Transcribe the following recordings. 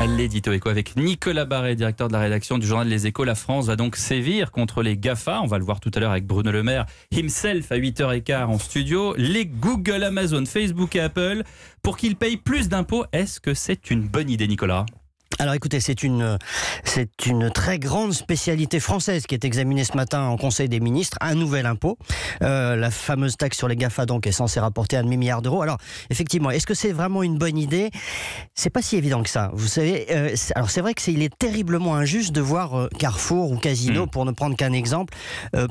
L'édito éco avec Nicolas Barré, directeur de la rédaction du journal Les Échos. La France va donc sévir contre les GAFA. On va le voir tout à l'heure avec Bruno Le Maire, himself à 8h15 en studio. Les Google, Amazon, Facebook et Apple, pour qu'ils payent plus d'impôts. Est-ce que c'est une bonne idée, Nicolas ? Alors écoutez, c'est une très grande spécialité française qui est examinée ce matin en Conseil des ministres, un nouvel impôt. La fameuse taxe sur les GAFA donc est censée rapporter 1,5 milliard d'euros. Alors effectivement, est-ce que c'est vraiment une bonne idée ? C'est pas si évident que ça. Vous savez, alors c'est vrai qu'il est terriblement injuste de voir Carrefour ou Casino, pour ne prendre qu'un exemple,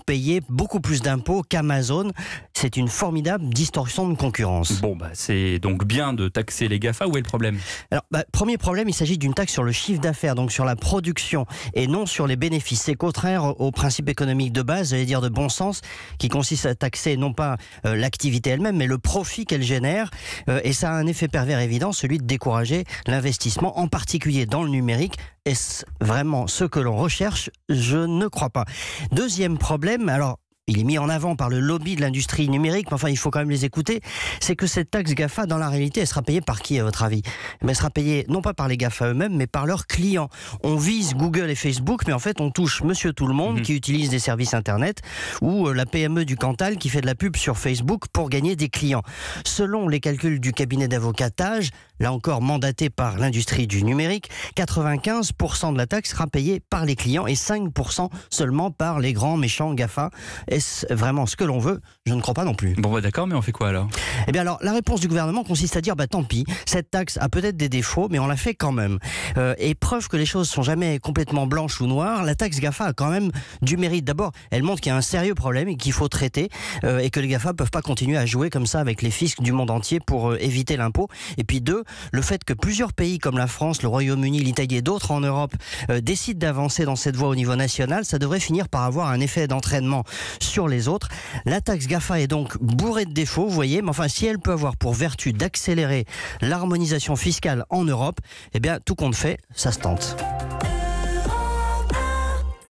payer beaucoup plus d'impôts qu'Amazon. C'est une formidable distorsion de concurrence. Bon, c'est donc bien de taxer les GAFA. Où est le problème ? Alors, premier problème, il s'agit d'une taxe sur le chiffre d'affaires, donc sur la production et non sur les bénéfices. C'est contraire au principe économique de base, j'allais dire de bon sens, qui consiste à taxer non pas l'activité elle-même, mais le profit qu'elle génère. Et ça a un effet pervers évident, celui de décourager l'investissement, en particulier dans le numérique. Est-ce vraiment ce que l'on recherche ? Je ne crois pas. Deuxième problème, alors il est mis en avant par le lobby de l'industrie numérique, mais enfin il faut quand même les écouter, c'est que cette taxe GAFA, dans la réalité, elle sera payée par qui à votre avis ? Elle sera payée non pas par les GAFA eux-mêmes, mais par leurs clients. On vise Google et Facebook, mais en fait on touche monsieur tout le monde qui utilise des services internet, ou la PME du Cantal qui fait de la pub sur Facebook pour gagner des clients. Selon les calculs du cabinet d'avocatage, là encore mandaté par l'industrie du numérique, 95% de la taxe sera payée par les clients et 5% seulement par les grands méchants GAFA. Est-ce vraiment ce que l'on veut ? Je ne crois pas non plus. Bon, d'accord, mais on fait quoi alors ? Eh bien alors, la réponse du gouvernement consiste à dire, tant pis, cette taxe a peut-être des défauts, mais on la fait quand même. Et preuve que les choses sont jamais complètement blanches ou noires, la taxe GAFA a quand même du mérite. D'abord, elle montre qu'il y a un sérieux problème et qu'il faut traiter, et que les GAFA peuvent pas continuer à jouer comme ça avec les fiscs du monde entier pour éviter l'impôt. Et puis deux, le fait que plusieurs pays comme la France, le Royaume-Uni, l'Italie et d'autres en Europe décident d'avancer dans cette voie au niveau national, ça devrait finir par avoir un effet d'entraînement sur les autres. La taxe GAFA est donc bourrée de défauts, vous voyez, mais enfin si elle peut avoir pour vertu d'accélérer l'harmonisation fiscale en Europe, eh bien tout compte fait, ça se tente.